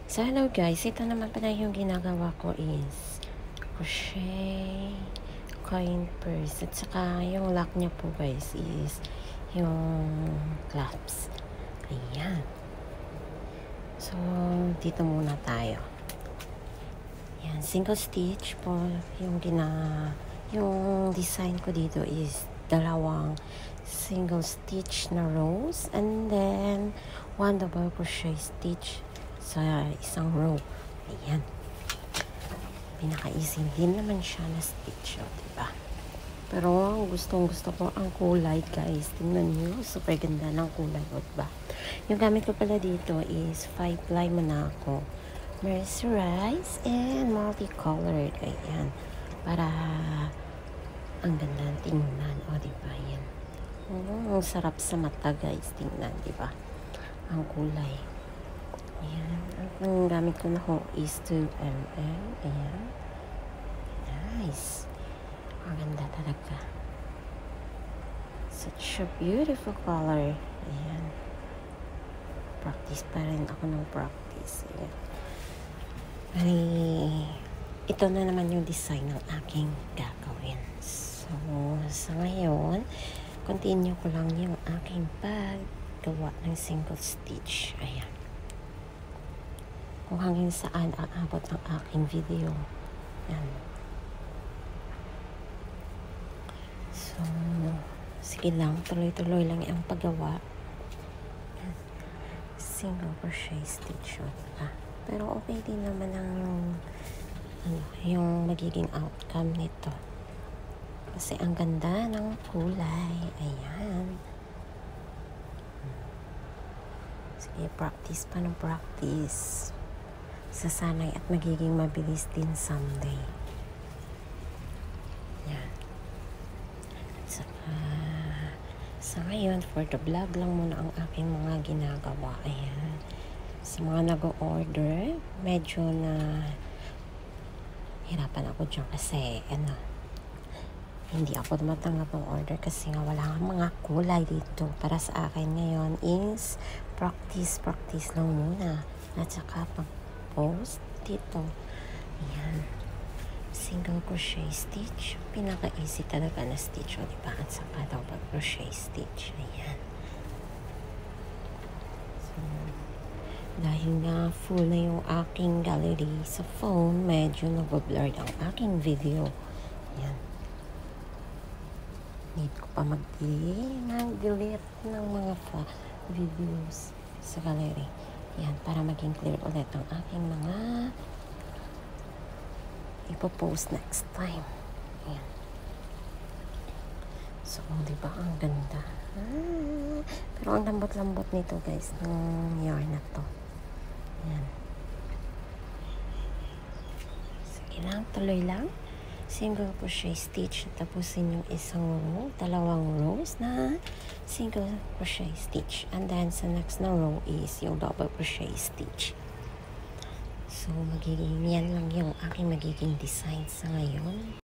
So hello guys, ito naman pala yung ginagawa ko is crochet, coin purse, at saka yung lock niya po guys is yung clasps. Ayan. So dito muna tayo. Ayan, single stitch po yung yung design ko dito is dalawang single stitch na rows and then one double crochet stitch sa isang row. Ayan. Pinaka-easy din naman siya na stitch, diba? Pero gustong-gusto ko ang kulay, guys. Tingnan nyo, super ganda ng kulay, diba? Yung gamit ko pala dito is 5-ply Monaco, mercerized and multicolored. Ayan. Para ang ganda tingnan, diba? Ayan. Ang sarap sa mata, guys. Tingnan, diba? Ang kulay. Ayan. Ang gamit ko na ho is 2mm. Ayan. Nice. Ang ganda talaga. Such a beautiful color. Ayan. Practice pa rin ako ng practice. Ayan. Ay, ito na naman yung design ng aking gagawin. So, sa ngayon, continue ko lang yung aking paggawa ng single stitch. Ayan. Kung hanggang saan aabot ang aking video. Yan. So, sige lang, tuloy-tuloy lang ang paggawa. Yan. Single crochet stitch. Pero okay din naman ang yung magiging outcome nito. Kasi ang ganda ng kulay. Ayan. Sige, practice pa ng practice. Sasanay at magiging mabilis din someday. Yan. Saka, sa ngayon, for the vlog lang muna ang aking mga ginagawa. Ayan. Sa mga nag-o-order, medyo na hirapan ako dyan kasi, hindi ako tumatanggap ng order kasi nga wala nga mga kulay dito. Para sa akin ngayon is practice lang muna. At saka post dito. Ayan. Single crochet stitch. Pinaka-easy talaga na stitch. Diba? At saka double crochet stitch. Ayan. So, dahil nga full na yung aking gallery sa phone, medyo nag-blurred ang aking video. Ayan. Need ko pa mag-delete ng mga videos sa gallery. Yan, para maging clear ulit ang aking mga ipopost next time. Yan. So, diba ang ganda? Pero ang lambot-lambot nito, guys, ng yarn na to. Yan. Sige lang, tuloy lang. Single crochet stitch. Tapusin yung isang row, dalawang rows na single crochet stitch. And then, sa next na row is yung double crochet stitch. So, yan lang yung aking magiging design sa ngayon.